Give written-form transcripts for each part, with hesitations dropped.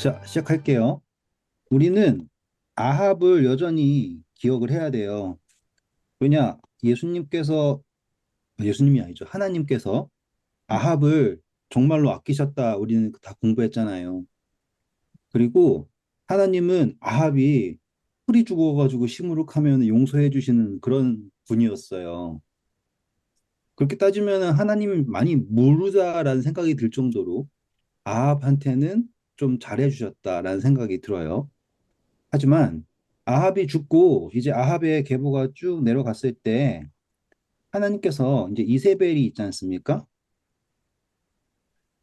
자, 시작할게요. 우리는 아합을 여전히 기억을 해야 돼요. 왜냐, 예수님이 아니죠. 하나님께서 아합을 정말로 아끼셨다. 우리는 다 공부했잖아요. 그리고 하나님은 아합이 풀이 죽어가지고 시무룩하면 용서해 주시는 그런 분이었어요. 그렇게 따지면 하나님이 많이 무르다라는 생각이 들 정도로 아합한테는 좀 잘해 주셨다라는 생각이 들어요. 하지만 아합이 죽고 이제 아합의 계보가 쭉 내려갔을 때 하나님께서 이제 이세벨이 있지 않습니까?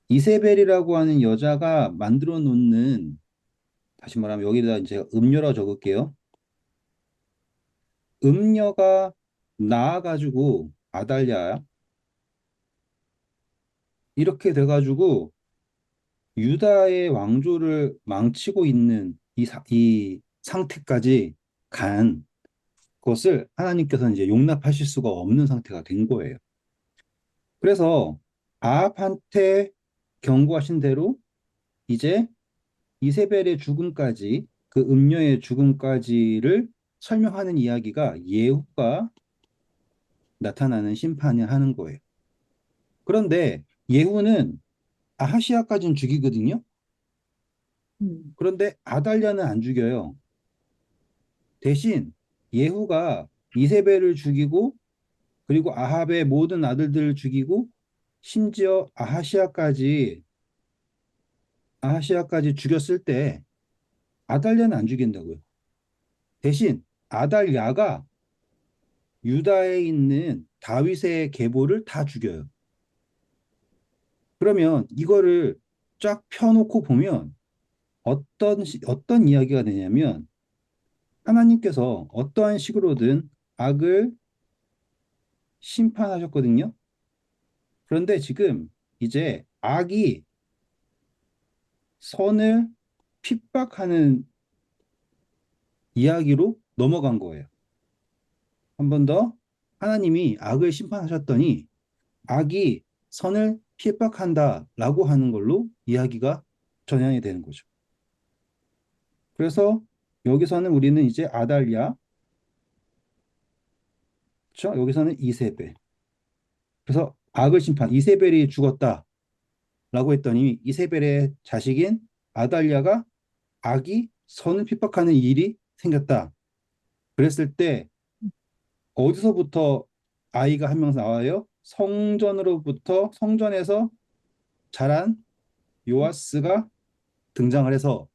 이세벨이라고 하는 여자가 만들어 놓는, 다시 말하면 여기다 이제 음녀라 적을게요. 음녀가 나와가지고 아달랴야 이렇게 돼가지고 유다의 왕조를 망치고 있는 이 상태까지 간 것을 하나님께서는 이제 용납하실 수가 없는 상태가 된 거예요. 그래서 아합한테 경고하신 대로 이제 이세벨의 죽음까지, 그 음녀의 죽음까지를 설명하는 이야기가 예후가 나타나는 심판을 하는 거예요. 그런데 예후는 아하시아까지는 죽이거든요. 음. 그런데 아달랴는 안 죽여요. 대신 예후가 이세벨을 죽이고, 그리고 아합의 모든 아들들을 죽이고, 심지어 아하시아까지 죽였을 때 아달랴는 안 죽인다고요. 대신 아달랴가 유다에 있는 다윗의 계보를 다 죽여요. 그러면 이거를 쫙 펴놓고 보면 어떤 이야기가 되냐면 하나님께서 어떠한 식으로든 악을 심판하셨거든요. 그런데 지금 이제 악이 선을 핍박하는 이야기로 넘어간 거예요. 한 번 더, 하나님이 악을 심판하셨더니 악이 선을 핍박한다라고 하는 걸로 이야기가 전환이 되는 거죠. 그래서 여기서는 우리는 이제 아달랴, 그렇죠? 여기서는 이세벨. 그래서 악을 심판, 이세벨이 죽었다라고 했더니 이세벨의 자식인 아달랴가 악이 선을 핍박하는 일이 생겼다. 그랬을 때 어디서부터 아이가 한 명 나와요? 성전에서 자란 요아스가 등장을 해서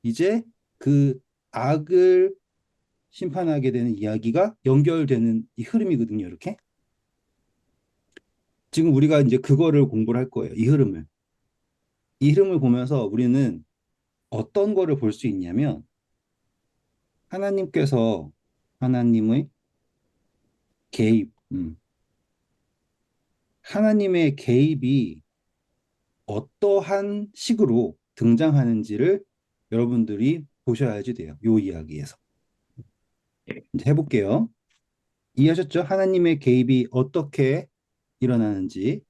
이제 그 악을 심판하게 되는 이야기가 연결되는 이 흐름이거든요, 이렇게. 지금 우리가 이제 그거를 공부를 할 거예요, 이 흐름을. 이 흐름을 보면서 우리는 어떤 거를 볼 수 있냐면, 하나님께서 하나님의 개입, 하나님의 개입이 어떠한 식으로 등장하는지를 여러분들이 보셔야지 돼요, 요 이야기에서. 이제 해볼게요. 이해하셨죠? 하나님의 개입이 어떻게 일어나는지.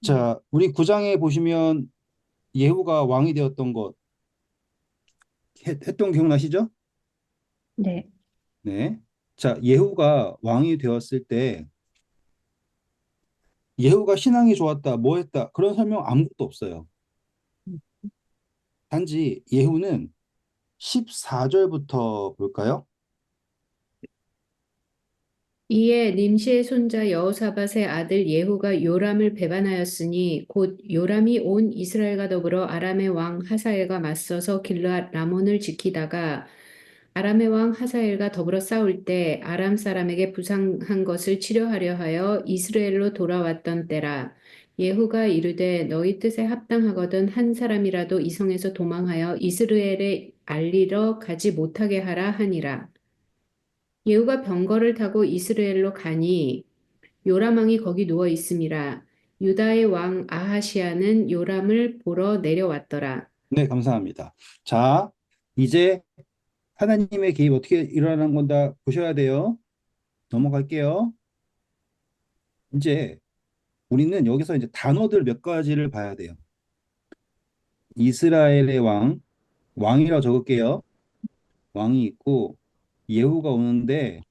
자, 우리 9장에 보시면 예후가 왕이 되었던 것 했던 기억나시죠? 네. 네. 자, 예후가 왕이 되었을 때 예후가 신앙이 좋았다, 뭐 했다 그런 설명 아무것도 없어요. 단지 예후는 14절부터 볼까요? 이에 nim시의 손자 여호사밧의 아들 예후가 요람을 배반하였으니 곧 요람이 온 이스라엘과 더불어 아람의 왕 하사엘과 맞서서 길르앗 라몬을 지키다가 아람의 왕 하사엘과 더불어 싸울 때 아람 사람에게 부상한 것을 치료하려 하여 이스라엘로 돌아왔던 때라. 예후가 이르되 너희 뜻에 합당하거든 한 사람이라도 이 성에서 도망하여 이스라엘에 알리러 가지 못하게 하라 하니라. 예후가 병거를 타고 이스라엘로 가니 요람 왕이 거기 누워 있음이라. 유다의 왕 아하시아는 요람을 보러 내려왔더라. 네, 감사합니다. 자, 이제 하나님의 개입 어떻게 일어나는 건다 보셔야 돼요. 넘어갈게요. 이제 우리는 여기서 이제 단어들 몇 가지를 봐야 돼요. 이스라엘의 왕이라고 적을게요. 왕이 있고 예후가 오는데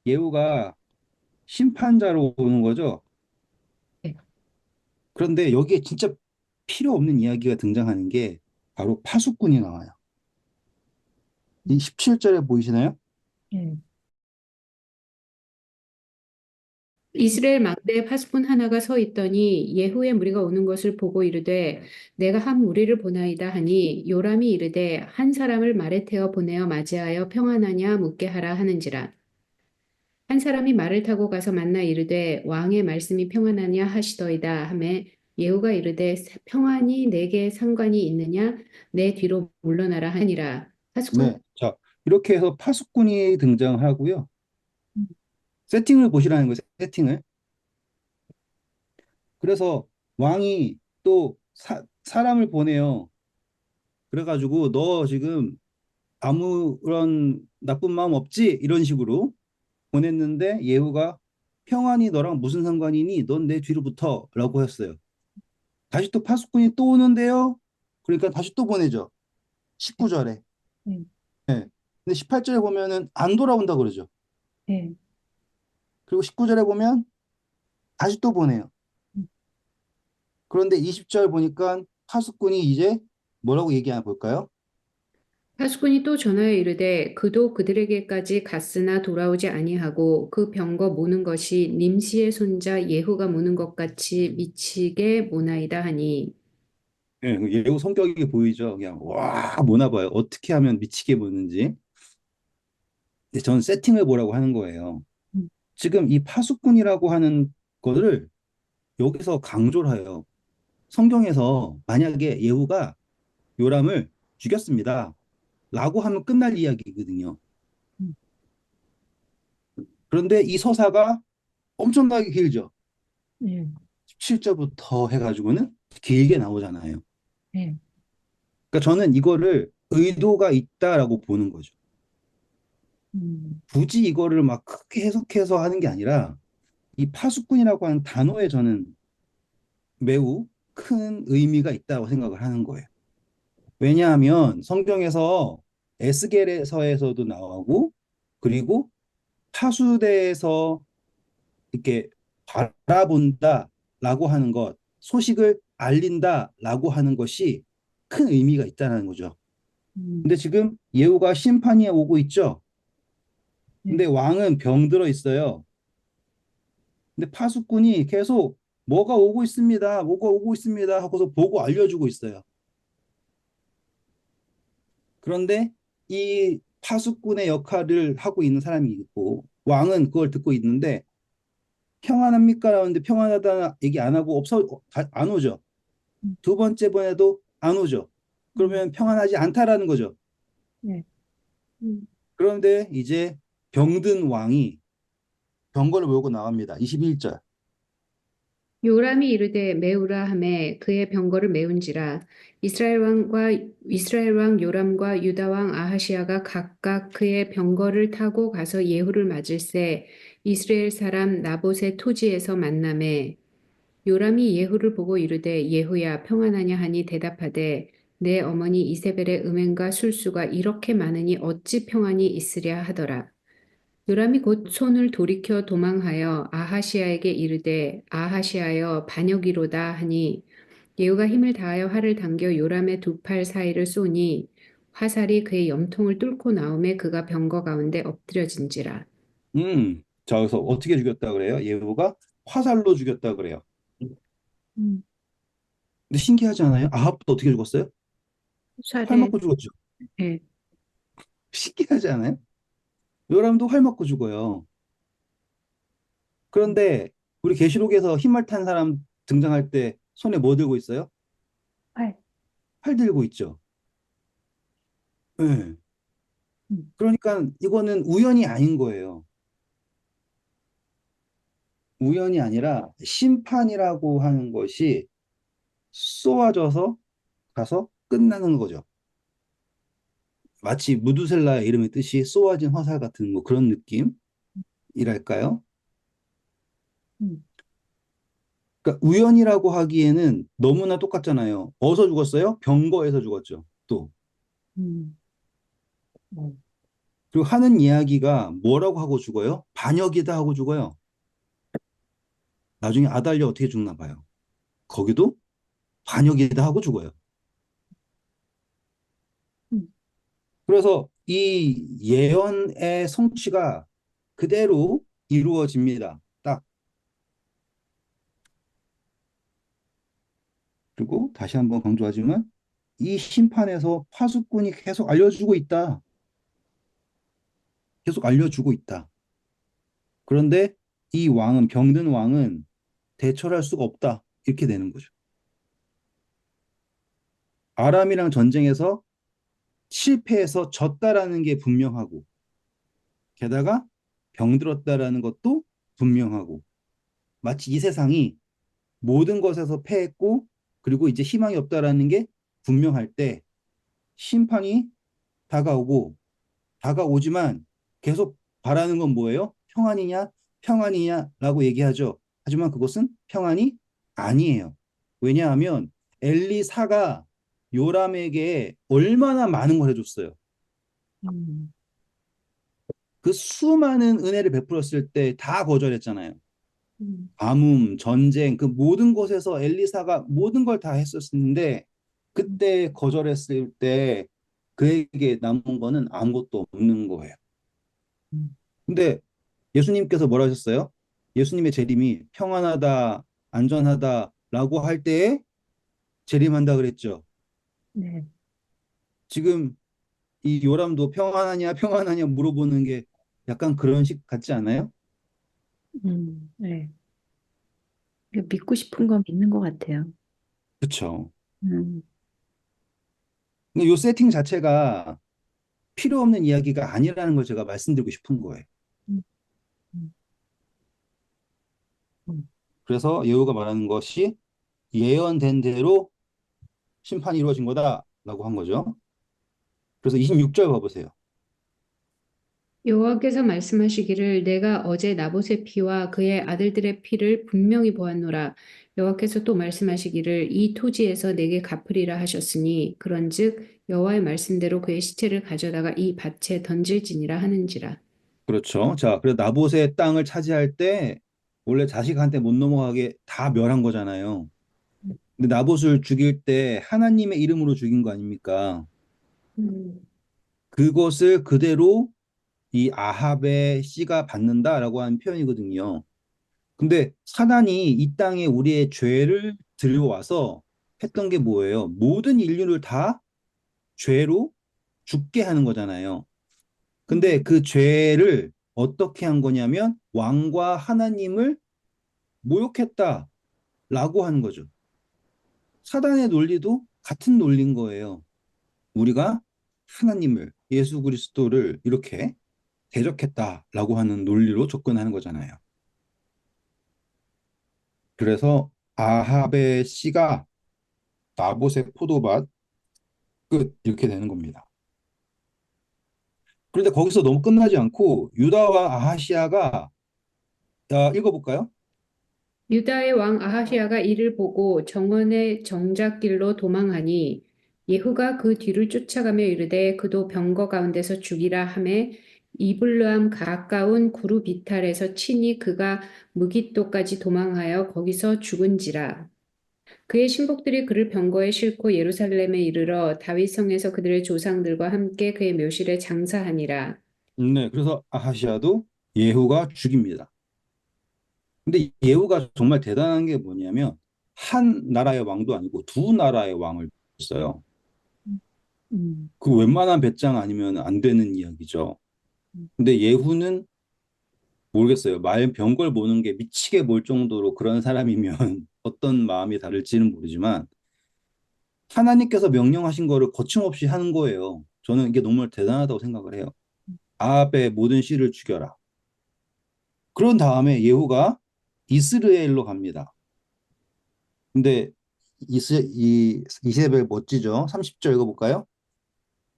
예후가 심판자로 오는 거죠. 네. 그런데 여기에 진짜 필요 없는 이야기가 등장하는 게 바로 파수꾼이 나와요. 이 17절에 보이시나요? 네. 이스라엘 망대에 파수꾼 하나가 서 있더니 예후의 무리가 오는 것을 보고 이르되 내가 한 무리를 보나이다 하니 요람이 이르되 한 사람을 말에 태워 보내어 맞이하여 평안하냐 묻게 하라 하는지라. 한 사람이 말을 타고 가서 만나 이르되 왕의 말씀이 평안하냐 하시더이다 하매 예후가 이르되 평안이 내게 상관이 있느냐 내 뒤로 물러나라 하니라. 파수꾼 네. 자, 이렇게 해서 파수꾼이 등장하고요. 세팅을 보시라는 거예요. 세팅을. 그래서 왕이 또 사람을 보내요. 그래가지고 너 지금 아무런 나쁜 마음 없지? 이런 식으로 보냈는데 예후가 평안이 너랑 무슨 상관이니? 넌 내 뒤로 붙어 라고 했어요. 다시 또 파수꾼이 또 오는데요. 그러니까 다시 또 보내죠. 19절에. 네. 네. 근데 18절에 보면은 안 돌아온다 그러죠. 네. 그리고 19절에 보면 다시 또 보내요. 그런데 20절 보니까 파수꾼이 이제 뭐라고 얘기하나 볼까요? 파수꾼이 또 전하여 이르되 그도 그들에게까지 갔으나 돌아오지 아니하고 그 병거 모는 것이 nim시의 손자 예후가 모는 것 같이 미치게 모나이다 하니. 예, 예후 성격이 보이죠. 그냥 와 뭐나 봐요. 어떻게 하면 미치게 보는지. 근데 저는 세팅을 보라고 하는 거예요. 음. 지금 이 파수꾼이라고 하는 거를 여기서 강조를 해요. 성경에서 만약에 예후가 요람을 죽였습니다. 라고 하면 끝날 이야기거든요. 음. 그런데 이 서사가 엄청나게 길죠. 네. 17절부터 해가지고는 길게 나오잖아요. 네. 그러니까 저는 이거를 의도가 있다라고 보는 거죠. 음. 굳이 이거를 막 크게 해석해서 하는 게 아니라 이 파수꾼이라고 하는 단어에 저는 매우 큰 의미가 있다고 생각을 하는 거예요. 왜냐하면 성경에서 에스겔서에서도 나오고 그리고 파수대에서 이렇게 바라본다라고 하는 것, 소식을 알린다라고 하는 것이 큰 의미가 있다는 거죠. 음. 근데 지금 예후가 심판이 오고 있죠. 근데 네. 왕은 병들어 있어요. 근데 파수꾼이 계속 뭐가 오고 있습니다. 뭐가 오고 있습니다. 하고서 보고 알려주고 있어요. 그런데 이 파수꾼의 역할을 하고 있는 사람이 있고 왕은 그걸 듣고 있는데 평안합니까? 라는데 평안하다 얘기 안 하고 안 오죠. 음. 두 번째 번에도 안 오죠. 음. 그러면 평안하지 않다라는 거죠. 네. 음. 그런데 이제 병든 왕이 병거를 몰고 나갑니다. 21절. 요람이 이르되 메우라 하매 그의 병거를 메운지라. 이스라엘 왕 요람과 유다 왕 아하시아가 각각 그의 병거를 타고 가서 예후를 맞을새 이스라엘 사람 나봇의 토지에서 만나매. 요람이 예후를 보고 이르되 예후야 평안하냐 하니 대답하되 내 어머니 이세벨의 음행과 술수가 이렇게 많으니 어찌 평안이 있으랴 하더라. 요람이 곧 손을 돌이켜 도망하여 아하시아에게 이르되 아하시아여 반역이로다 하니 예후가 힘을 다하여 활을 당겨 요람의 두 팔 사이를 쏘니 화살이 그의 염통을 뚫고 나오매 그가 병거 가운데 엎드려진지라. 자, 그래서 어떻게 죽였다 그래요? 예후가 화살로 죽였다 그래요. 음. 근데 신기하지 않아요? 아합도 어떻게 죽었어요? 활 살에 맞고 죽었죠. 예. 신기하지 않아요? 요람도 활 맞고 죽어요. 그런데 우리 계시록에서 흰말 탄 사람 등장할 때 손에 뭐 들고 있어요? 팔. 활 들고 있죠. 네. 음. 그러니까 이거는 우연이 아닌 거예요. 우연이 아니라 심판이라고 하는 것이 쏘아져서 가서 끝나는 거죠. 마치 무두셀라의 이름의 뜻이 쏘아진 화살 같은 뭐 그런 느낌이랄까요? 음. 그러니까 우연이라고 하기에는 너무나 똑같잖아요. 어디서 죽었어요? 병거에서 죽었죠. 또. 음, 네. 그리고 하는 이야기가 뭐라고 하고 죽어요? 반역이다 하고 죽어요. 나중에 아달랴 어떻게 죽나 봐요. 거기도 반역이다 하고 죽어요. 음, 그래서 이 예언의 성취가 그대로 이루어집니다. 딱. 그리고 다시 한번 강조하지만 이 심판에서 파수꾼이 계속 알려주고 있다. 계속 알려주고 있다. 그런데 이 왕은, 병든 왕은 대처할 수가 없다. 이렇게 되는 거죠. 아람이랑 전쟁에서 실패해서 졌다라는 게 분명하고, 게다가 병들었다라는 것도 분명하고, 마치 이 세상이 모든 것에서 패했고, 그리고 이제 희망이 없다라는 게 분명할 때 심판이 다가오고, 다가오지만 계속 바라는 건 뭐예요? 평안이냐? 평안이냐라고 얘기하죠. 하지만 그것은 평안이 아니에요. 왜냐하면 엘리사가 요람에게 얼마나 많은 걸 해줬어요. 음, 그 수많은 은혜를 베풀었을 때 다 거절했잖아요. 음, 가뭄, 전쟁, 그 모든 곳에서 엘리사가 모든 걸 다 했었는데 음, 그때 거절했을 때 그에게 남은 거는 아무것도 없는 거예요. 음. 근데 예수님께서 뭐라 하셨어요? 예수님의 재림이 평안하다, 안전하다라고 할 때에 재림한다 그랬죠. 네. 지금 이 요람도 평안하냐, 평안하냐 물어보는 게 약간 그런 식 같지 않아요? 네. 믿고 싶은 건 믿는 것 같아요. 그렇죠. 음, 이 세팅 자체가 필요 없는 이야기가 아니라는 걸 제가 말씀드리고 싶은 거예요. 음, 음, 음. 그래서 예후가 말하는 것이 예언된 대로 심판이 이루어진 거다라고 한 거죠. 그래서 26절 봐보세요. 여호와께서 말씀하시기를 내가 어제 나봇의 피와 그의 아들들의 피를 분명히 보았노라. 여호와께서 또 말씀하시기를 이 토지에서 내게 갚으리라 하셨으니 그런즉 여호와의 말씀대로 그의 시체를 가져다가 이 밭에 던질지니라 하는지라. 그렇죠. 자, 그래서 나봇의 땅을 차지할 때 원래 자식한테 못 넘어가게 다 멸한 거잖아요. 근데 나봇을 죽일 때 하나님의 이름으로 죽인 거 아닙니까? 음, 그것을 그대로 이 아합의 씨가 받는다라고 하는 표현이거든요. 근데 사단이 이 땅에 우리의 죄를 들여와서 했던 게 뭐예요? 모든 인류를 다 죄로 죽게 하는 거잖아요. 근데 음, 그 죄를 어떻게 한 거냐면 왕과 하나님을 모욕했다라고 하는 거죠. 사단의 논리도 같은 논리인 거예요. 우리가 하나님을, 예수 그리스도를 이렇게 대적했다라고 하는 논리로 접근하는 거잖아요. 그래서 아합의 씨가 나봇의 포도밭 끝 이렇게 되는 겁니다. 그런데 거기서 너무 끝나지 않고 유다와 아하시아가 읽어볼까요? 유다의 왕 아하시아가 이를 보고 정원의 정작길로 도망하니 예후가 그 뒤를 쫓아가며 이르되 그도 병거 가운데서 죽이라 하매 이블르함 가까운 구루 비탈에서 친히 그가 무깃도까지 도망하여 거기서 죽은지라. 그의 신복들이 그를 병거에 싣고 예루살렘에 이르러 다윗성에서 그들의 조상들과 함께 그의 묘실에 장사하니라. 네, 그래서 아하시아도 예후가 죽입니다. 근데 예후가 정말 대단한 게 뭐냐면 한 나라의 왕도 아니고 두 나라의 왕을 했어요. 음, 그 웬만한 배짱 아니면 안 되는 이야기죠. 근데 예후는 모르겠어요. 말 병걸 보는 게 미치게 볼 정도로 그런 사람이면 어떤 마음이 다를지는 모르지만 하나님께서 명령하신 거를 거침없이 하는 거예요. 저는 이게 너무 대단하다고 생각을 해요. 아합의 모든 씨를 죽여라. 그런 다음에 예후가 이스라엘로 갑니다. 근데 이세벨 멋지죠? 30절 읽어볼까요?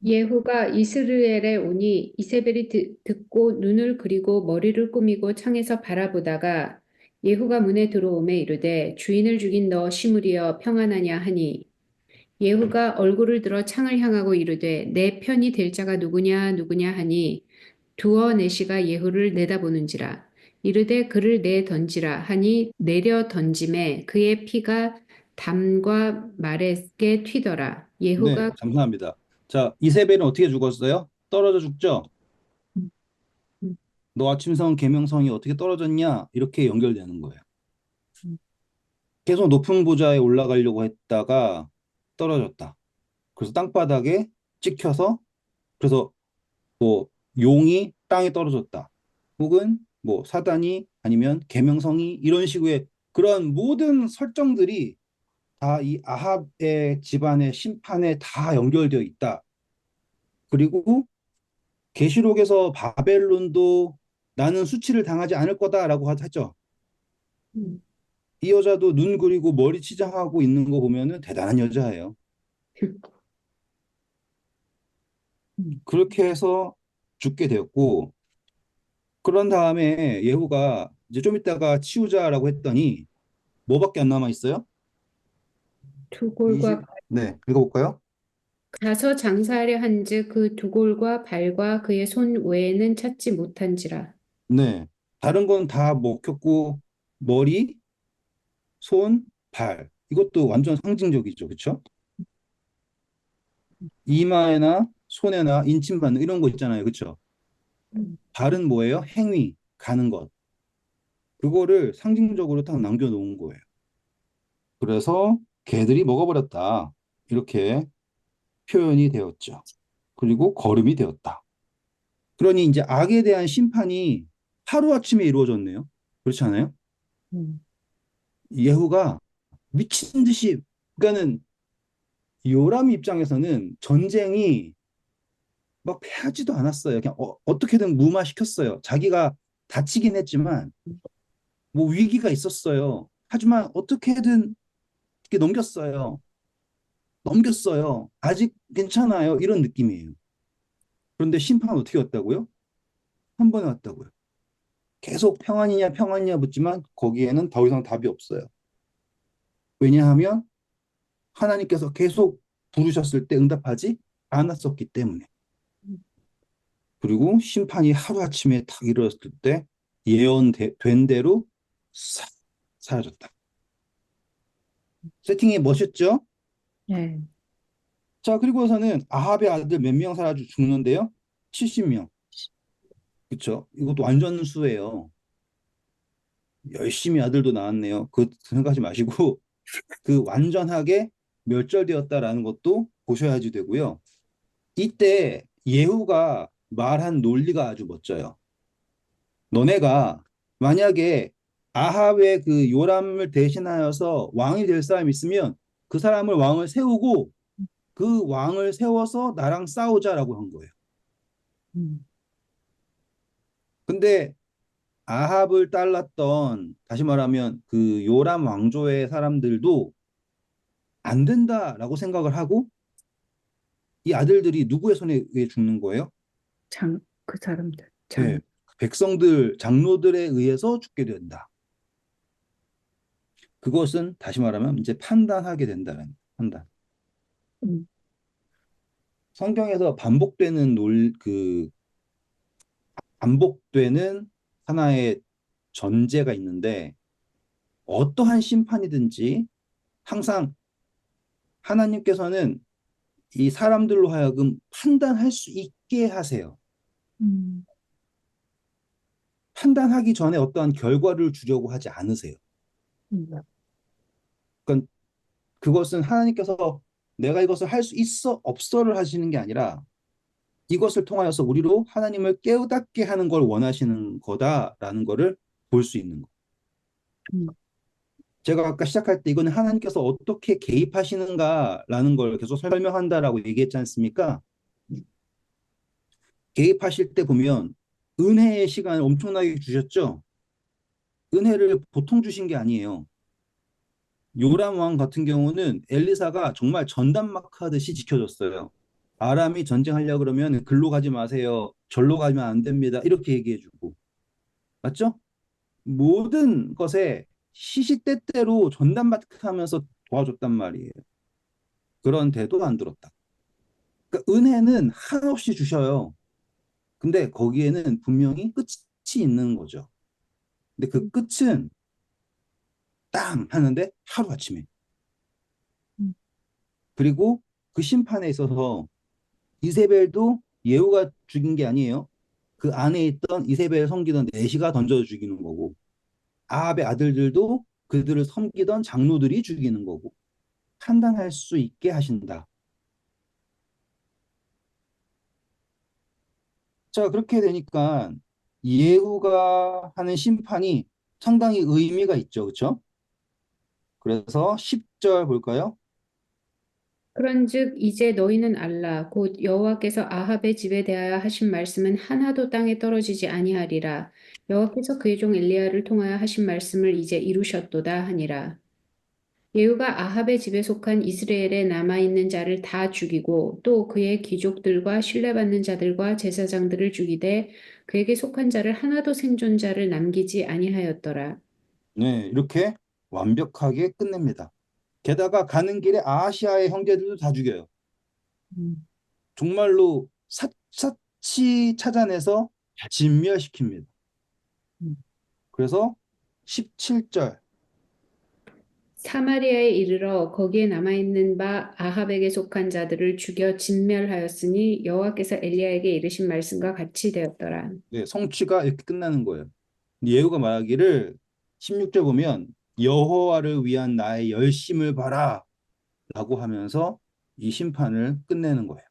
예후가 이스라엘에 오니 이세벨이 듣고 눈을 그리고 머리를 꾸미고 창에서 바라보다가 예후가 문에 들어오매 이르되 주인을 죽인 너 시므리여 평안하냐 하니 예후가 얼굴을 들어 창을 향하고 이르되 내 편이 될 자가 누구냐 누구냐 하니 두어 내시가 예후를 내다보는지라 이르되 그를 내 던지라 하니 내려 던짐에 그의 피가 담과 말에 튀더라. 네, 예후가 감사합니다. 자, 이세벨은 어떻게 죽었어요? 떨어져 죽죠? 너 아침성 계명성이 어떻게 떨어졌냐? 이렇게 연결되는 거예요. 계속 높은 보좌에 올라가려고 했다가 떨어졌다. 그래서 땅바닥에 찍혀서 그래서 뭐 용이 땅에 떨어졌다. 혹은 뭐 사단이 아니면 계명성이 이런 식의 그런 모든 설정들이 다 이 아합의 집안의 심판에 다 연결되어 있다. 그리고 계시록에서 바벨론도 나는 수치를 당하지 않을 거다라고 하죠. 이 여자도 눈 그리고 머리 치장하고 있는 거 보면은 대단한 여자예요. 그렇게 해서 죽게 되었고, 그런 다음에 예후가 이제 좀 이따가 치우자라고 했더니 뭐밖에 안 남아 있어요? 두골과 20, 네, 읽어볼까요? 가서 장사하려 한즉 그 두골과 발과 그의 손 외에는 찾지 못한지라. 네. 다른 건 다 먹혔고, 머리, 손, 발. 이것도 완전 상징적이죠. 그렇죠? 이마에나 손에나 인침받는 이런 거 있잖아요. 그렇죠? 발은 뭐예요? 행위, 가는 것. 그거를 상징적으로 딱 남겨놓은 거예요. 그래서 개들이 먹어버렸다. 이렇게 표현이 되었죠. 그리고 거름이 되었다. 그러니 이제 악에 대한 심판이 하루아침에 이루어졌네요. 그렇지 않아요? 예후가 미친 듯이, 그러니까는 요람 입장에서는 전쟁이 막 패하지도 않았어요. 그냥 어떻게든 무마시켰어요. 자기가 다치긴 했지만 뭐 위기가 있었어요. 하지만 어떻게든 이렇게 넘겼어요. 아직 괜찮아요. 이런 느낌이에요. 그런데 심판은 어떻게 왔다고요? 한 번에 왔다고요. 계속 평안이냐 평안이냐 묻지만 거기에는 더 이상 답이 없어요. 왜냐하면 하나님께서 계속 부르셨을 때 응답하지 않았었기 때문에. 그리고 심판이 하루아침에 탁 이루어졌을 때 예언된 대로 싹 사라졌다. 세팅이 멋있죠? 네. 자, 그리고서는 아합의 아들 몇 명 살아 죽는데요? 70명. 그쵸? 이것도 완전 수예요. 열심히 아들도 낳았네요. 그 생각하지 마시고 그 완전하게 멸절되었다라는 것도 보셔야지 되고요. 이때 예후가 말한 논리가 아주 멋져요. 너네가 만약에 아합의 그 요람을 대신하여서 왕이 될 사람이 있으면 그 사람을 왕을 세우고 그 왕을 세워서 나랑 싸우자라고 한 거예요. 근데 아합을 따랐던 다시 말하면 그 요람 왕조의 사람들도 안 된다라고 생각을 하고 이 아들들이 누구의 손에 의해 죽는 거예요? 그 사람들, 네, 백성들 장로들에 의해서 죽게 된다. 그것은 다시 말하면 이제 판단하게 된다는 판단. 음, 성경에서 반복되는 하나의 전제가 있는데 어떠한 심판이든지 항상 하나님께서는 이 사람들로 하여금 판단할 수 있게 하세요. 음, 판단하기 전에 어떠한 결과를 주려고 하지 않으세요. 음, 그러니까 그것은 하나님께서 내가 이것을 할 수 있어 없어를 하시는 게 아니라 이것을 통하여서 우리로 하나님을 깨우닫게 하는 걸 원하시는 거다라는 거를 볼 수 있는 거. 음, 제가 아까 시작할 때 이거는 하나님께서 어떻게 개입하시는가라는 걸 계속 설명한다라고 얘기했지 않습니까? 개입하실 때 보면 은혜의 시간을 엄청나게 주셨죠? 은혜를 보통 주신 게 아니에요. 요람 왕 같은 경우는 엘리사가 정말 전담마크 하듯이 지켜줬어요. 아람이 전쟁하려 그러면 글로 가지 마세요. 절로 가면 안 됩니다. 이렇게 얘기해주고. 맞죠? 모든 것에 시시때때로 전담받하면서 도와줬단 말이에요. 그런데도 안 들었다. 그러니까 은혜는 한없이 주셔요. 근데 거기에는 분명히 끝이 있는 거죠. 근데 그 끝은 땅 하는데 하루아침에. 음. 그리고 그 심판에 있어서 이세벨도 예후가 죽인 게 아니에요. 그 안에 있던 이세벨 섬기던 내시가 던져 죽이는 거고, 아합의 아들들도 그들을 섬기던 장로들이 죽이는 거고, 판단할 수 있게 하신다. 자, 그렇게 되니까 예후가 하는 심판이 상당히 의미가 있죠. 그렇죠? 그래서 10절 볼까요? 그런즉 이제 너희는 알라 곧 여호와께서 아합의 집에 대하여 하신 말씀은 하나도 땅에 떨어지지 아니하리라. 여호와께서 그의 종 엘리야를 통하여 하신 말씀을 이제 이루셨도다 하니라. 예후가 아합의 집에 속한 이스라엘에 남아 있는 자를 다 죽이고 또 그의 귀족들과 신뢰받는 자들과 제사장들을 죽이되 그에게 속한 자를 하나도 생존자를 남기지 아니하였더라. 네, 이렇게 완벽하게 끝냅니다. 게다가 가는 길에 아시아의 형제들도 다 죽여요. 음. 정말로 샅샅이 찾아내서 진멸시킵니다. 그래서 17절. 사마리아에 이르러 거기에 남아있는 바 아합에게 속한 자들을 죽여 진멸하였으니 여호와께서 엘리야에게 이르신 말씀과 같이 되었더라. 네, 성취가 이렇게 끝나는 거예요. 예후가 말하기를 16절 보면 여호와를 위한 나의 열심을 봐라 라고 하면서 이 심판을 끝내는 거예요.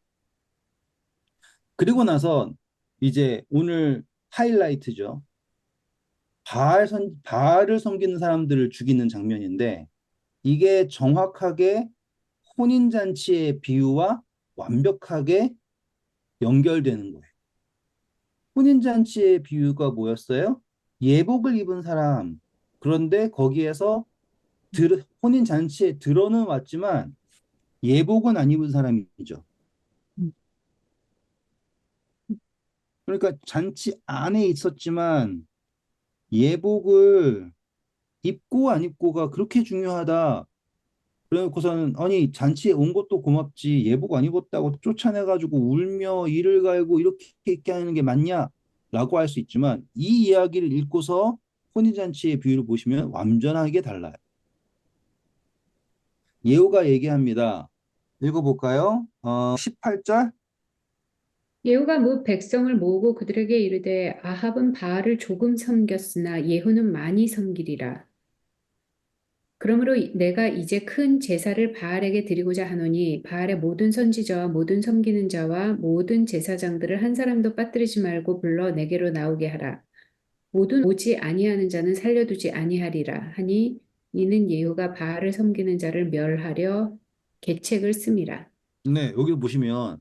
그리고 나서 이제 오늘 하이라이트죠. 바알을 섬기는 사람들을 죽이는 장면인데 이게 정확하게 혼인잔치의 비유와 완벽하게 연결되는 거예요. 혼인잔치의 비유가 뭐였어요? 예복을 입은 사람. 그런데 거기에서 혼인잔치에 들어는 왔지만 예복은 안 입은 사람이죠. 그러니까 잔치 안에 있었지만 예복을 입고 안 입고가 그렇게 중요하다. 그래놓고서는 아니 잔치에 온 것도 고맙지 예복 안 입었다고 쫓아내가지고 울며 이를 갈고 이렇게 있게 하는 게 맞냐? 라고 할 수 있지만 이 이야기를 읽고서 혼인잔치의 비유를 보시면 완전하게 달라요. 예후가 얘기합니다. 읽어볼까요? 18절. 예후가 뭇 백성을 모으고 그들에게 이르되 아합은 바알을 조금 섬겼으나 예후는 많이 섬기리라. 그러므로 내가 이제 큰 제사를 바알에게 드리고자 하노니 바알의 모든 선지자와 모든 섬기는 자와 모든 제사장들을 한 사람도 빠뜨리지 말고 불러 내게로 나오게 하라. 모든 오지 아니하는 자는 살려두지 아니하리라 하니 이는 예후가 바알을 섬기는 자를 멸하려 계책을 씀이라. 네, 여기 보시면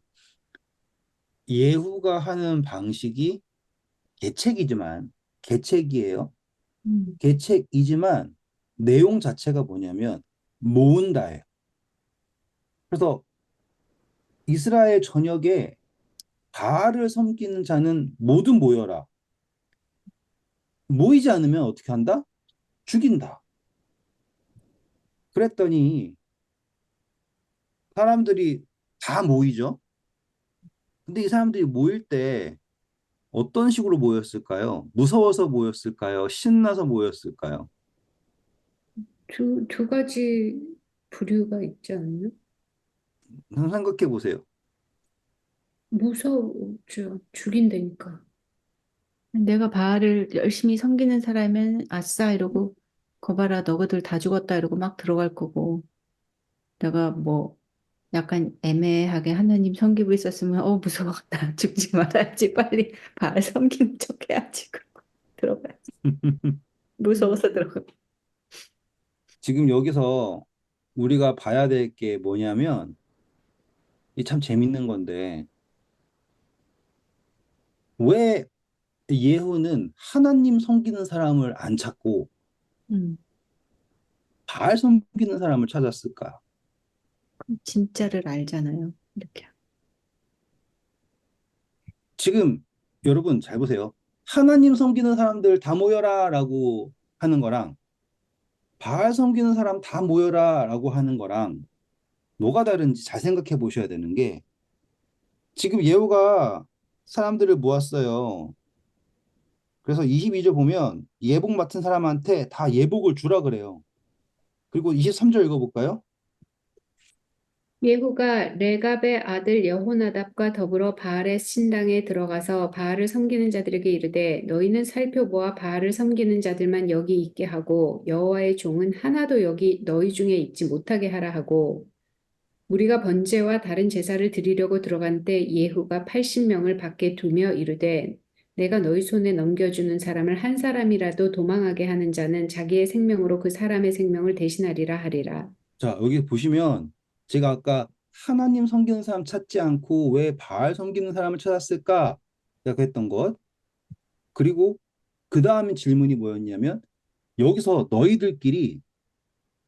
예후가 하는 방식이 계책이지만 계책이에요. 음. 계책이지만 내용 자체가 뭐냐면 모은다예요. 그래서 이스라엘 전역에 바알을 섬기는 자는 모두 모여라. 모이지 않으면 어떻게 한다? 죽인다. 그랬더니 사람들이 다 모이죠. 근데 이 사람들이 모일 때 어떤 식으로 모였을까요? 무서워서 모였을까요? 신나서 모였을까요? 두 가지 부류가 있지 않나? 한번 생각해 보세요. 무서웠죠. 죽인다니까. 내가 바알을 열심히 섬기는 사람은 아싸 이러고 거봐라 너희들 다 죽었다 이러고 막 들어갈 거고 내가 뭐 약간 애매하게 하나님 섬기고 있었으면 무서워 나 죽지 말아야지 빨리 바알 섬기는 척 해야지 그러고 들어가야지 무서워서 들어가. 지금 여기서 우리가 봐야 될 게 뭐냐면 이 참 재밌는 건데 왜 예후는 하나님 섬기는 사람을 안 찾고 음, 바알 섬기는 사람을 찾았을까? 그럼 진짜를 알잖아요 이렇게. 지금 여러분 잘 보세요. 하나님 섬기는 사람들 다 모여라라고 하는 거랑 바알 섬기는 사람 다 모여라라고 하는 거랑 뭐가 다른지 잘 생각해 보셔야 되는 게 지금 예후가 사람들을 모았어요. 그래서 22절 보면 예복 맡은 사람한테 다 예복을 주라 그래요. 그리고 23절 읽어볼까요? 예후가 레갑의 아들 여호나답과 더불어 바알의 신당에 들어가서 바알을 섬기는 자들에게 이르되 너희는 살펴보아 바알을 섬기는 자들만 여기 있게 하고 여호와의 종은 하나도 여기 너희 중에 있지 못하게 하라 하고 우리가 번제와 다른 제사를 드리려고 들어간 때 예후가 80명을 밖에 두며 이르되 내가 너희 손에 넘겨주는 사람을 한 사람이라도 도망하게 하는 자는 자기의 생명으로 그 사람의 생명을 대신하리라 하리라. 자, 여기 보시면 제가 아까 하나님 섬기는 사람 찾지 않고 왜 바알 섬기는 사람을 찾았을까? 라고 했던 것. 그리고 그 다음에 질문이 뭐였냐면 여기서 너희들끼리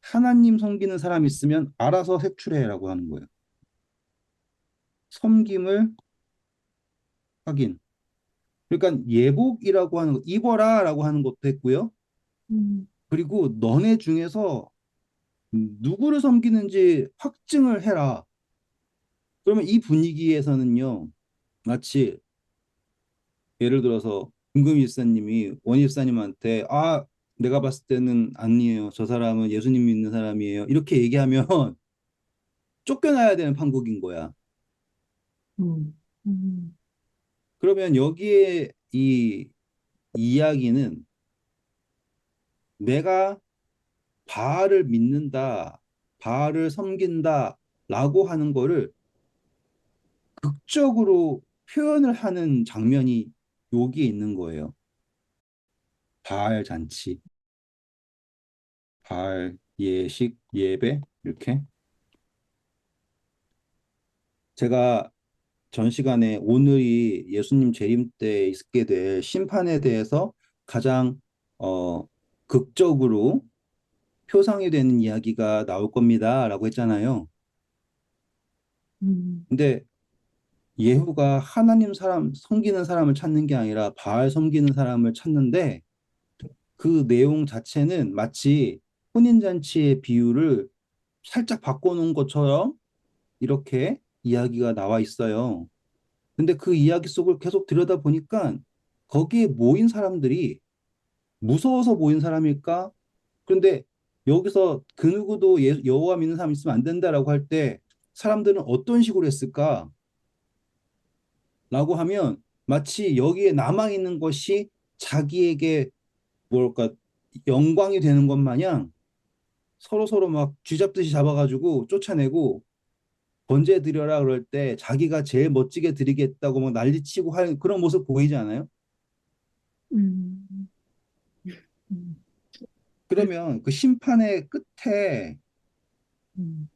하나님 섬기는 사람 있으면 알아서 색출해라고 하는 거예요. 섬김을 확인. 그러니까 예복이라고 하는 거, 입어라라고 하는 것도 했고요. 음, 그리고 너네 중에서 누구를 섬기는지 확증을 해라. 그러면 이 분위기에서는요, 마치 예를 들어서 김금희 집사님이 원 집사님한테 내가 봤을 때는 아니에요. 저 사람은 예수님 믿는 사람이에요. 이렇게 얘기하면 쫓겨나야 되는 판국인 거야. 음, 음, 그러면 여기에 이 이야기는 내가 바알을 믿는다, 바알을 섬긴다라고 하는 거를 극적으로 표현을 하는 장면이 여기에 있는 거예요. 바알 잔치, 바알 예식, 예배 이렇게. 제가 전 시간에 오늘이 예수님 재림 때 있게 될 심판에 대해서 가장 어, 극적으로 표상이 되는 이야기가 나올 겁니다라고 했잖아요. 음, 근데 예후가 하나님 사람 섬기는 사람을 찾는 게 아니라 바알 섬기는 사람을 찾는데 그 내용 자체는 마치 혼인잔치의 비유를 살짝 바꿔놓은 것처럼 이렇게 이야기가 나와 있어요. 근데 그 이야기 속을 계속 들여다보니까 거기에 모인 사람들이 무서워서 모인 사람일까? 그런데 여기서 그 누구도 여호와 믿는 사람 있으면 안 된다라고 할 때 사람들은 어떤 식으로 했을까? 라고 하면 마치 여기에 남아있는 것이 자기에게 뭐랄까 영광이 되는 것 마냥 서로 막 쥐잡듯이 잡아가지고 쫓아내고 번제 드려라 그럴 때 자기가 제일 멋지게 드리겠다고 막 난리치고 하는 그런 모습 보이지 않아요? 음, 음, 그러면 그 심판의 끝에 음,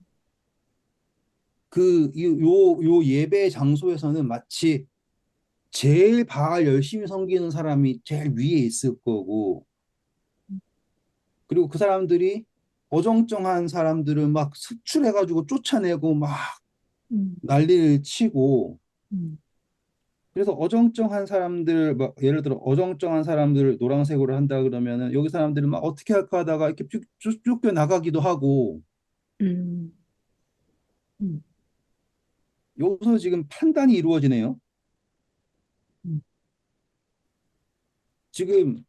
요 예배 장소에서는 마치 제일 바알 열심히 섬기는 사람이 제일 위에 있을 거고 그리고 그 사람들이 어정쩡한 사람들을 막 색출해가지고 쫓아내고 막 음, 난리를 치고 음, 그래서 어정쩡한 사람들 막 예를 들어 어정쩡한 사람들을 노란색으로 한다 그러면은 여기 사람들은 막 어떻게 할까 하다가 이렇게 쫓겨 나가기도 하고 음, 음, 여기서 지금 판단이 이루어지네요. 음, 지금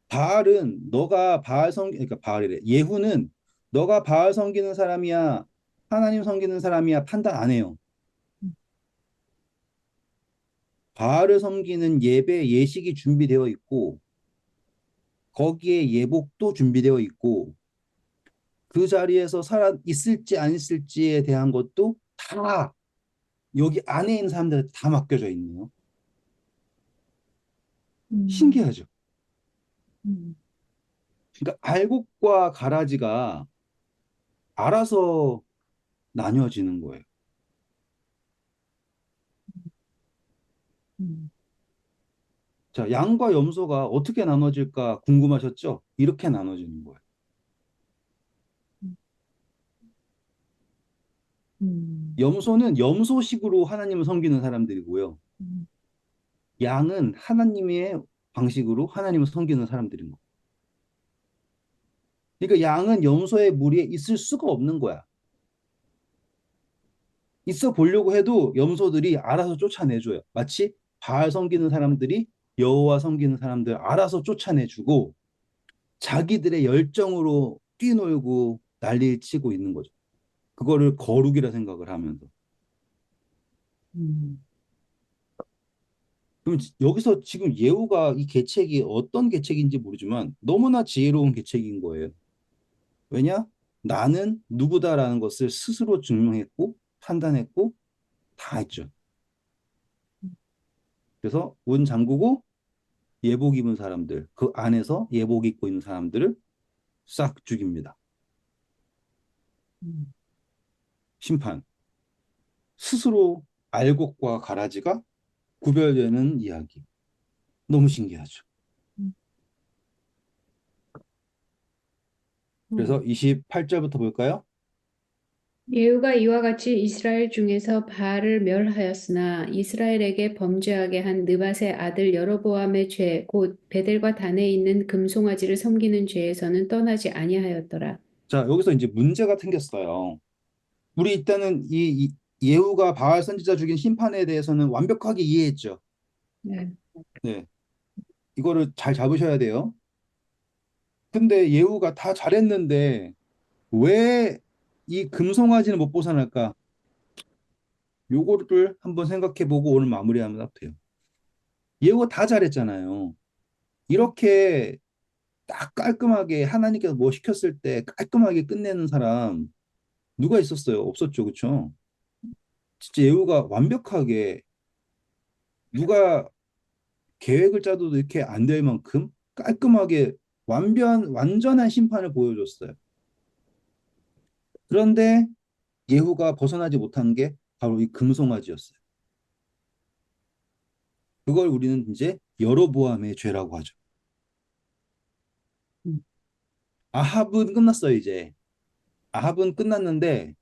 바알은 너가 그러니까 바알이래. 예후는 너가 바알 섬기는 사람이야, 하나님 섬기는 사람이야 판단 안 해요. 바알을 섬기는 예배 예식이 준비되어 있고 거기에 예복도 준비되어 있고 그 자리에서 살아 있을지 안 있을지에 대한 것도 다 여기 안에 있는 사람들한테 다 맡겨져 있네요. 음, 신기하죠. 음, 그러니까 알곡과 가라지가 알아서 나뉘어지는 거예요. 음, 자, 양과 염소가 어떻게 나눠질까 궁금하셨죠? 이렇게 나눠지는 거예요. 음, 염소는 염소식으로 하나님을 섬기는 사람들이고요. 음, 양은 하나님의 방식으로 하나님을 섬기는 사람들인 거. 그러니까 양은 염소의 무리에 있을 수가 없는 거야. 있어 보려고 해도 염소들이 알아서 쫓아내줘요. 마치 바알 섬기는 사람들이 여호와 섬기는 사람들 알아서 쫓아내주고 자기들의 열정으로 뛰놀고 난리를 치고 있는 거죠. 그거를 거룩이라 생각을 하면서. 음, 그럼 여기서 지금 예후가 이 계책이 어떤 계책인지 모르지만 너무나 지혜로운 계책인 거예요. 왜냐? 나는 누구다라는 것을 스스로 증명했고 판단했고 다 했죠. 그래서 문 잠그고 예복 입은 사람들, 그 안에서 예복 입고 있는 사람들을 싹 죽입니다. 음, 심판. 스스로 알곡과 가라지가 구별되는 이야기. 너무 신기하죠. 음, 그래서 음, 28절부터 볼까요? 예후가 이와 같이 이스라엘 중에서 바알을 멸하였으나 이스라엘에게 범죄하게 한 느밧의 아들 여로보암의 죄, 곧 베델과 단에 있는 금송아지를 섬기는 죄에서는 떠나지 아니하였더라. 자, 여기서 이제 문제가 생겼어요. 우리 일단은 예후가 바알 선지자 죽인 심판에 대해서는 완벽하게 이해했죠. 네. 네. 이거를 잘 잡으셔야 돼요. 근데 예후가 다 잘했는데 왜 이 금송아지는 못 벗어날까? 요거를 한번 생각해 보고 오늘 마무리하면 돼요. 예후가 다 잘했잖아요. 이렇게 딱 깔끔하게 하나님께서 뭐 시켰을 때 깔끔하게 끝내는 사람 누가 있었어요? 없었죠. 그렇죠? 진짜 예후가 완벽하게 누가 계획을 짜도 이렇게 안 될 만큼 깔끔하게 완전한 심판을 보여줬어요. 그런데 예후가 벗어나지 못한 게 바로 이 금송아지였어요. 그걸 우리는 이제 여로보암의 죄라고 하죠. 음, 아합은 끝났어요, 이제. 아합은 끝났는데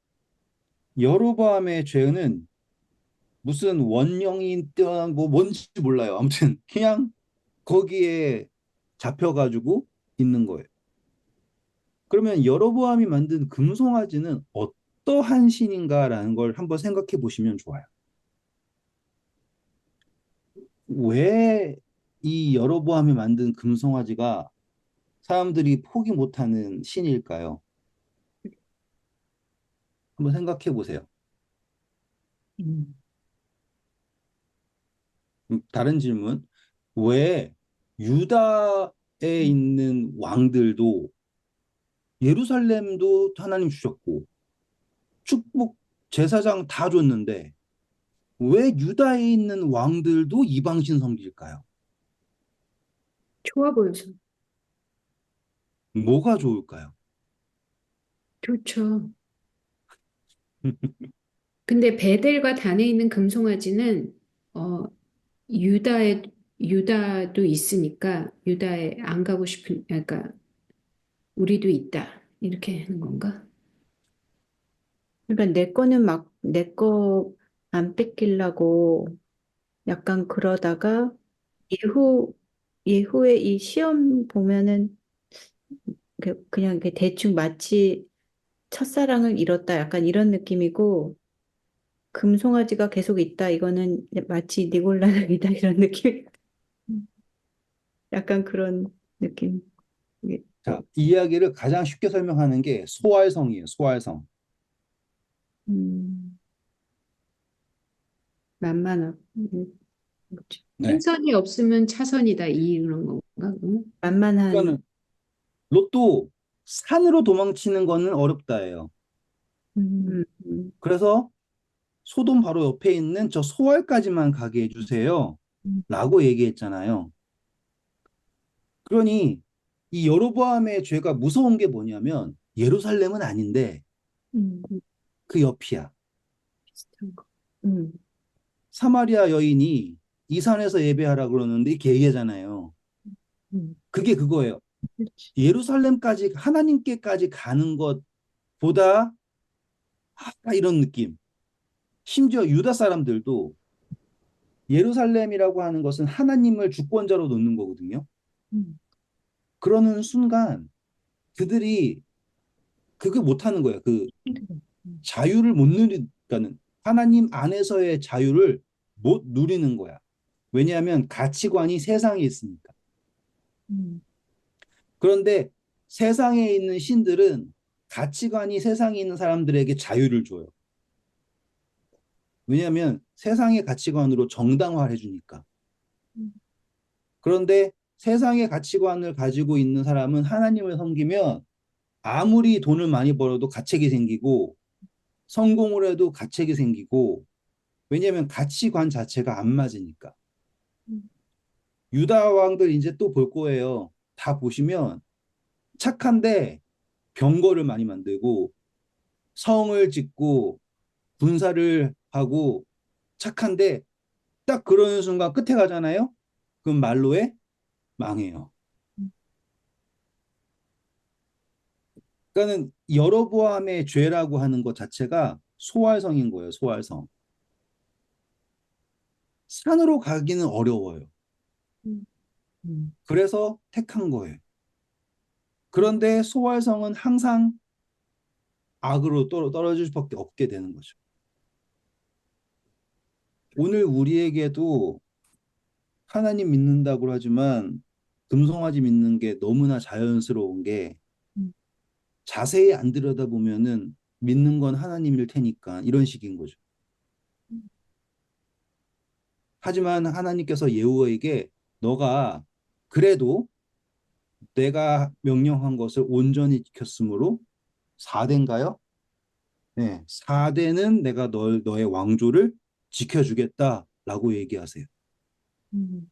여로보암의 죄는 무슨 원령이 있던 뭐 뭔지 몰라요. 아무튼 그냥 거기에 잡혀가지고 있는 거예요. 그러면 여로보암이 만든 금송아지는 어떠한 신인가라는 걸 한번 생각해 보시면 좋아요. 왜 이 여로보암이 만든 금송아지가 사람들이 포기 못하는 신일까요? 한번 생각해 보세요. 음, 다른 질문. 왜 유다에 있는 왕들도 예루살렘도 하나님 주셨고 축복 제사장 다 줬는데 왜 유다에 있는 왕들도 이방신 섬길까요? 좋아 보여서. 뭐가 좋을까요? 좋죠. 근데 베델과 단에 있는 금송아지는 어, 유다에 유다도 있으니까 유다에 안 가고 싶은 그러니까 우리도 있다 이렇게 하는 건가? 그러니까 내 거는 막 내 거 안 뺏기려고 약간 그러다가 예후 예후의 이 시험 보면은 그냥 이렇게 대충 마치 첫사랑을 잃었다 약간 이런 느낌이고 금송아지가 계속 있다 이거는 마치 니골라닥이다 이런 느낌 약간 그런 느낌. 이게, 자, 이 이야기를 가장 쉽게 설명하는 게 소활성이에요. 소활성. 음, 만만하고. 그렇죠. 네. 생선이 없으면 차선이다 이런 건가? 그러면? 만만한 그러니까는 로또 산으로 도망치는 거는 어렵다예요. 음, 그래서 소돔 바로 옆에 있는 저 소활까지만 가게 해주세요. 음, 라고 얘기했잖아요. 그러니 이 여로보암의 죄가 무서운 게 뭐냐면 예루살렘은 아닌데 음, 그 옆이야. 비슷한 거. 음, 사마리아 여인이 이 산에서 예배하라 그러는데 이렇게 얘기하잖아요. 그게 그거예요. 그렇지. 예루살렘까지 하나님께까지 가는 것보다 이런 느낌. 심지어 유다 사람들도 예루살렘이라고 하는 것은 하나님을 주권자로 놓는 거거든요. 음, 그러는 순간 그들이 그거 못하는 거예요. 그 힘들어. 자유를 못 누리니까는 하나님 안에서의 자유를 못 누리는 거야. 왜냐하면 가치관이 세상에 있으니까. 음, 그런데 세상에 있는 신들은 가치관이 세상에 있는 사람들에게 자유를 줘요. 왜냐하면 세상의 가치관으로 정당화를 해주니까. 음, 그런데 세상의 가치관을 가지고 있는 사람은 하나님을 섬기면 아무리 돈을 많이 벌어도 가책이 생기고 성공을 해도 가책이 생기고 왜냐하면 가치관 자체가 안 맞으니까. 음, 유다 왕들 이제 또 볼 거예요. 다 보시면 착한데 병거를 많이 만들고 성을 짓고 군사를 하고 착한데 딱 그러는 순간 끝에 가잖아요. 그럼 말로에 망해요. 음, 그러니까는 여로보암의 죄라고 하는 것 자체가 소활성인 거예요. 소활성. 산으로 가기는 어려워요. 음, 음, 그래서 택한 거예요. 그런데 소활성은 항상 악으로 떨어질 수밖에 없게 되는 거죠. 오늘 우리에게도 하나님 믿는다고 하지만 금송아지 믿는 게 너무나 자연스러운 게 음, 자세히 안 들여다보면은 믿는 건 하나님일 테니까 이런 식인 거죠. 음, 하지만 하나님께서 예후에게 너가 그래도 내가 명령한 것을 온전히 지켰으므로 4대인가요? 네, 4대는 내가 너의 왕조를 지켜주겠다라고 얘기하세요. 음,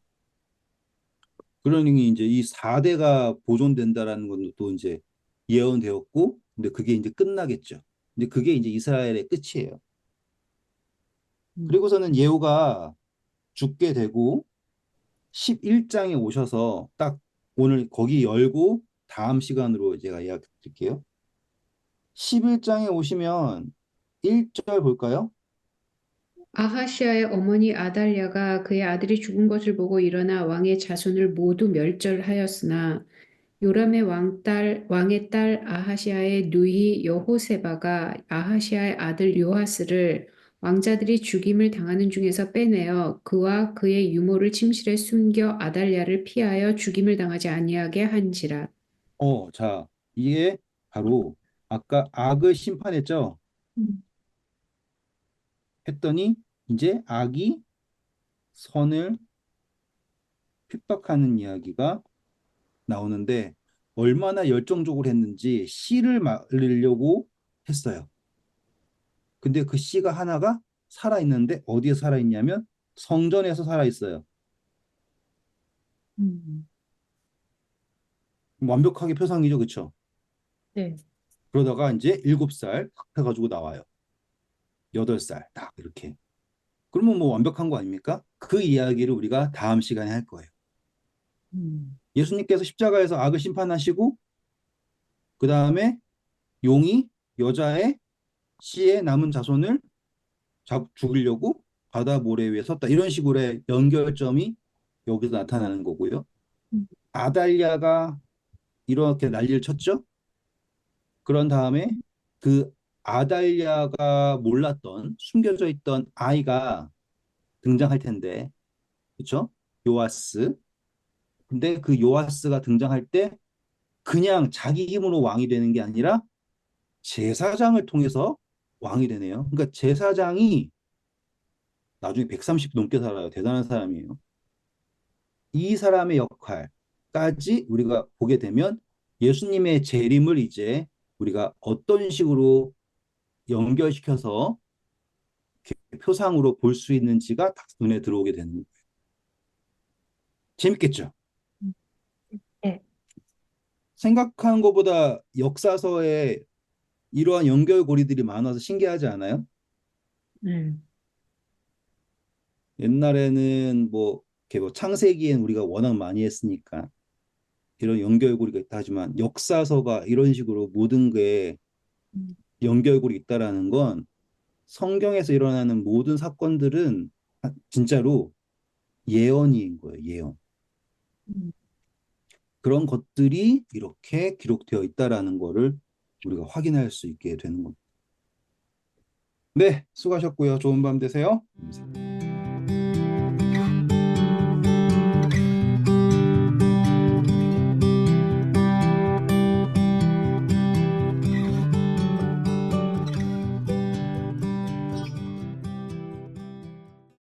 그러니 이제 이 4대가 보존된다라는 건 또 이제 예언되었고, 근데 그게 이제 끝나겠죠. 근데 그게 이제 이스라엘의 끝이에요. 음, 그리고서는 예후가 죽게 되고 11장에 오셔서 딱 오늘 거기 열고 다음 시간으로 제가 이야기 드릴게요. 11장에 오시면 1절 볼까요? 아하시아의 어머니 아달랴가 그의 아들이 죽은 것을 보고 일어나 왕의 자손을 모두 멸절하였으나 요람의 왕의 딸 아하시아의 누이 여호세바가 아하시아의 아들 요하스를 왕자들이 죽임을 당하는 중에서 빼내어 그와 그의 유모를 침실에 숨겨 아달랴를 피하여 죽임을 당하지 아니하게 한지라. 자, 이게 바로 아까 악을 심판했죠? 음, 했더니 이제 악이 선을 핍박하는 이야기가 나오는데 얼마나 열정적으로 했는지 씨를 말리려고 했어요. 근데 그 씨가 하나가 살아있는데 어디에 살아있냐면 성전에서 살아있어요. 음, 완벽하게 표상이죠, 그쵸? 네. 그러다가 이제 7살 해가지고 나와요. 8살 딱 이렇게. 그러면 뭐 완벽한 거 아닙니까? 그 이야기를 우리가 다음 시간에 할 거예요. 음, 예수님께서 십자가에서 악을 심판하시고 그 다음에 용이 여자의 씨의 남은 자손을 죽이려고 바다 모래 위에 섰다. 이런 식으로의 연결점이 여기서 나타나는 거고요. 음, 아달랴가 이렇게 난리를 쳤죠. 그런 다음에 그 아달랴가 몰랐던 숨겨져 있던 아이가 등장할 텐데, 그렇죠? 요아스. 근데 그 요아스가 등장할 때 그냥 자기 힘으로 왕이 되는 게 아니라 제사장을 통해서 왕이 되네요. 그러니까 제사장이 나중에 130 넘게 살아요. 대단한 사람이에요. 이 사람의 역할까지 우리가 보게 되면 예수님의 재림을 이제 우리가 어떤 식으로 연결시켜서 표상으로 볼 수 있는지가 딱 눈에 들어오게 되는 거예요. 재밌겠죠? 음, 네. 생각하는 것보다 역사서에 이러한 연결고리들이 많아서 신기하지 않아요? 음, 옛날에는 뭐, 이렇게 뭐 창세기엔 우리가 워낙 많이 했으니까 이런 연결고리가 있다 하지만 역사서가 이런 식으로 모든 게 음, 연결고리 있다라는 건 성경에서 일어나는 모든 사건들은 진짜로 예언인 거예요, 예언. 음. 그런 것들이 이렇게 기록되어 있다라는 거를 우리가 확인할 수 있게 되는 겁니다. 네, 수고하셨고요. 좋은 밤 되세요. 감사합니다.